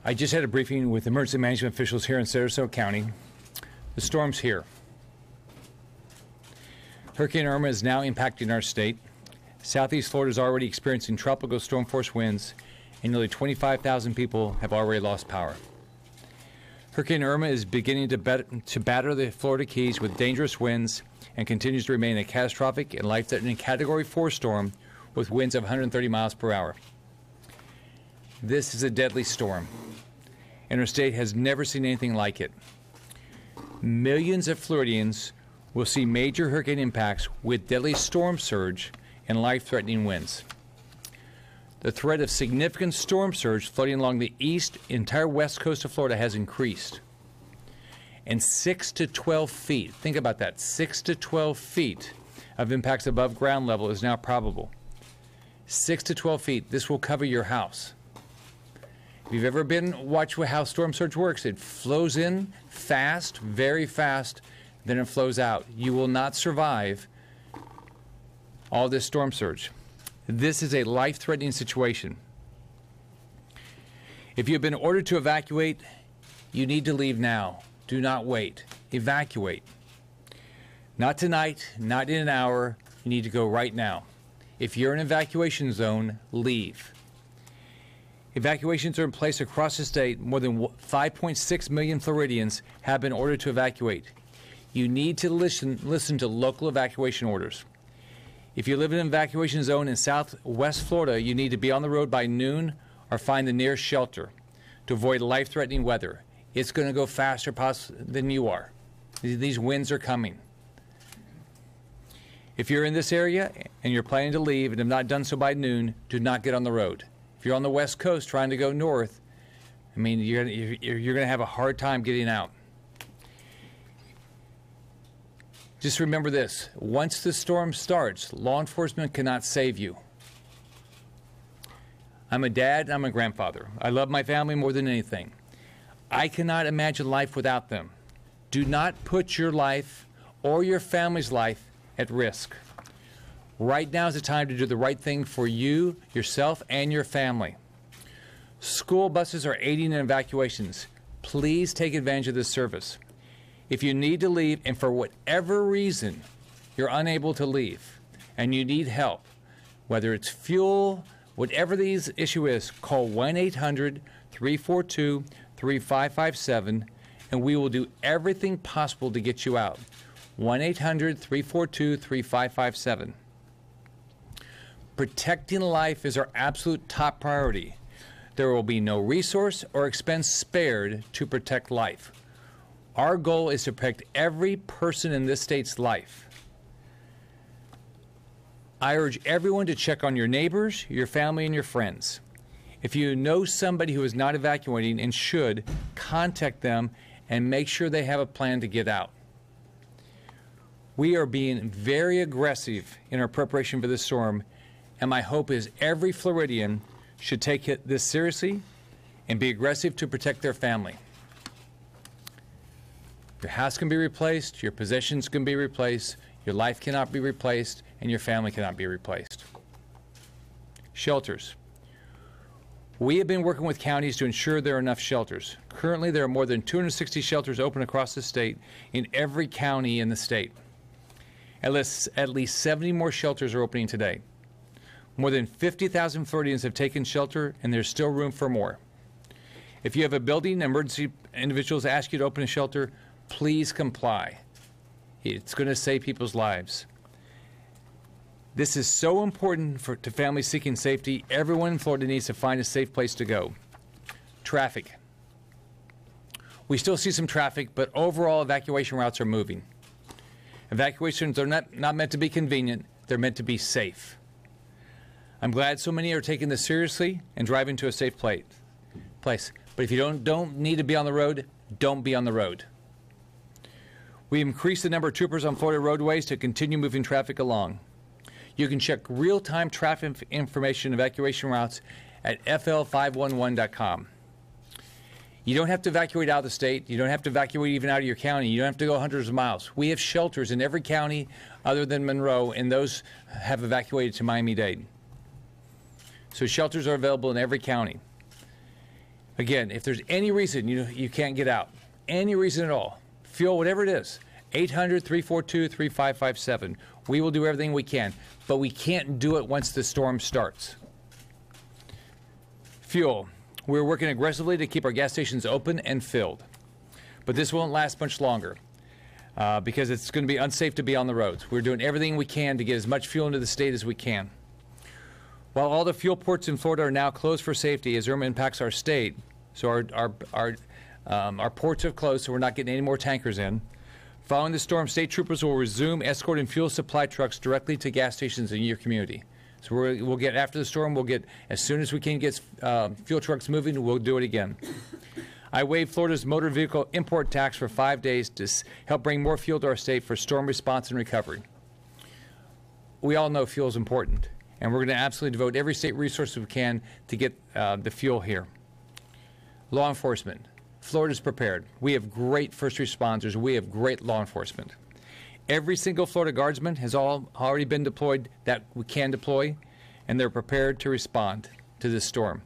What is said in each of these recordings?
I just had a briefing with emergency management officials here in Sarasota County. The storm's here. Hurricane Irma is now impacting our state. Southeast Florida is already experiencing tropical storm force winds, and nearly 25,000 people have already lost power. Hurricane Irma is beginning to batter the Florida Keys with dangerous winds and continues to remain a catastrophic and life-threatening Category 4 storm with winds of 130 miles per hour. This is a deadly storm, and our state has never seen anything like it. Millions of Floridians will see major hurricane impacts with deadly storm surge and life-threatening winds. The threat of significant storm surge floating along the entire west coast of Florida has increased. And 6 to 12 feet, think about that, 6 to 12 feet of impacts above ground level is now probable. 6 to 12 feet, this will cover your house. If you've ever watched how storm surge works, it flows in fast, very fast, then it flows out. You will not survive all this storm surge. This is a life-threatening situation. If you have been ordered to evacuate, you need to leave now. Do not wait. Evacuate. Not tonight, not in an hour. You need to go right now. If you're in an evacuation zone, leave. Evacuations are in place across the state. More than 5.6 million Floridians have been ordered to evacuate. You need to listen to local evacuation orders. If you live in an evacuation zone in southwest Florida, you need to be on the road by noon or find the nearest shelter to avoid life-threatening weather. It's going to go faster than you are. These winds are coming. If you're in this area and you're planning to leave and have not done so by noon, do not get on the road. If you're on the west coast trying to go north, I mean, you're going to have a hard time getting out. Just remember this, once the storm starts, law enforcement cannot save you. I'm a dad, I'm a grandfather. I love my family more than anything. I cannot imagine life without them. Do not put your life or your family's life at risk. Right now is the time to do the right thing for you, yourself, and your family. School buses are aiding in evacuations. Please take advantage of this service. If you need to leave and for whatever reason you're unable to leave and you need help, whether it's whatever the issue is, call 1-800-342-3557 and we will do everything possible to get you out. 1-800-342-3557. Protecting life is our absolute top priority. There will be no resource or expense spared to protect life. Our goal is to protect every person in this state's life. I urge everyone to check on your neighbors, your family, and your friends. If you know somebody who is not evacuating and should, contact them and make sure they have a plan to get out. We are being very aggressive in our preparation for this storm, and my hope is every Floridian should take this seriously and be aggressive to protect their family. Your house can be replaced, your possessions can be replaced, your life cannot be replaced, and your family cannot be replaced. Shelters. We have been working with counties to ensure there are enough shelters. Currently, there are more than 260 shelters open across the state in every county in the state. At least 70 more shelters are opening today. More than 50,000 Floridians have taken shelter, and there's still room for more. If you have a building, emergency individuals ask you to open a shelter, please comply. It's going to save people's lives. This is so important to families seeking safety. Everyone in Florida needs to find a safe place to go. Traffic. We still see some traffic, but overall evacuation routes are moving. Evacuations are not meant to be convenient, they're meant to be safe. I'm glad so many are taking this seriously and driving to a safe place. But if you don't need to be on the road, don't be on the road. We increased the number of troopers on Florida roadways to continue moving traffic along. You can check real-time traffic information evacuation routes at fl511.com. You don't have to evacuate out of the state. You don't have to evacuate even out of your county. You don't have to go hundreds of miles. We have shelters in every county other than Monroe, and those have evacuated to Miami-Dade. So shelters are available in every county. Again, if there's any reason you can't get out, any reason at all, fuel, whatever it is, 800-342-3557. We will do everything we can, but we can't do it once the storm starts. Fuel. We're working aggressively to keep our gas stations open and filled. But this won't last much longer because it's going to be unsafe to be on the roads. We're doing everything we can to get as much fuel into the state as we can. While all the fuel ports in Florida are now closed for safety as Irma impacts our state, so our ports are closed, so we're not getting any more tankers in. Following the storm, state troopers will resume escorting fuel supply trucks directly to gas stations in your community. So we'll get, after the storm, we'll get, as soon as we can get fuel trucks moving, we'll do it again. I waived Florida's motor vehicle import tax for 5 days to help bring more fuel to our state for storm response and recovery. We all know fuel is important, and we're going to absolutely devote every state resource we can to get the fuel here. Law enforcement. Florida's prepared. We have great first responders. We have great law enforcement. Every single Florida Guardsman has already been deployed that we can deploy, and they're prepared to respond to this storm.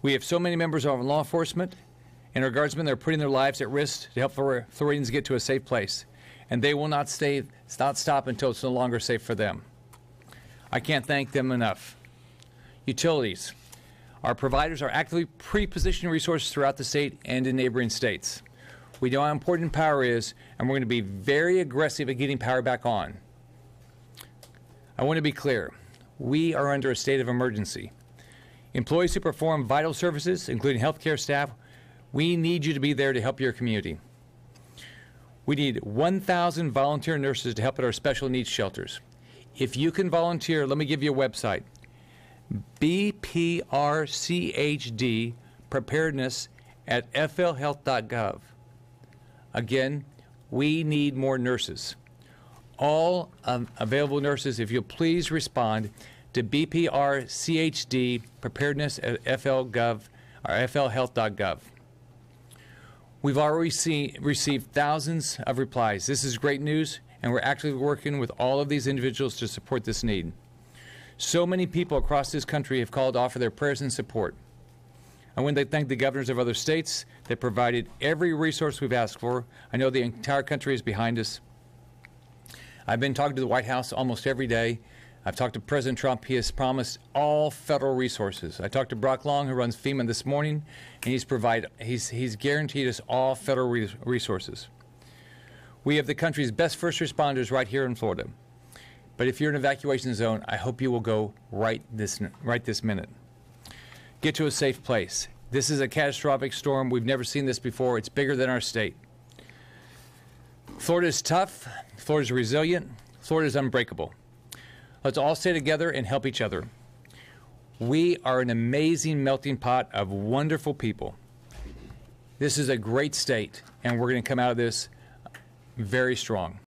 We have so many members of law enforcement and our Guardsmen that are putting their lives at risk to help Floridians get to a safe place, and they will not stop until it's no longer safe for them. I can't thank them enough. Utilities. Our providers are actively pre-positioning resources throughout the state and in neighboring states. We know how important power is, and we're going to be very aggressive at getting power back on. I want to be clear. We are under a state of emergency. Employees who perform vital services, including healthcare staff, we need you to be there to help your community. We need 1,000 volunteer nurses to help at our special needs shelters. If you can volunteer, let me give you a website. BPRCHD preparedness at flhealth.gov. Again, we need more nurses. All available nurses, if you'll please respond to BPRCHD preparedness at flhealth.gov. We've already received thousands of replies. This is great news, and we're actively working with all of these individuals to support this need. So many people across this country have called to offer their prayers and support. I want to thank the governors of other states that provided every resource we've asked for. I know the entire country is behind us. I've been talking to the White House almost every day. I've talked to President Trump. He has promised all federal resources. I talked to Brock Long, who runs FEMA, this morning, and he's guaranteed us all federal resources. We have the country's best first responders right here in Florida. But if you're in an evacuation zone, I hope you will go right this minute. Get to a safe place. This is a catastrophic storm. We've never seen this before. It's bigger than our state. Florida is tough. Florida is resilient. Florida is unbreakable. Let's all stay together and help each other. We are an amazing melting pot of wonderful people. This is a great state, and we're going to come out of this very strong.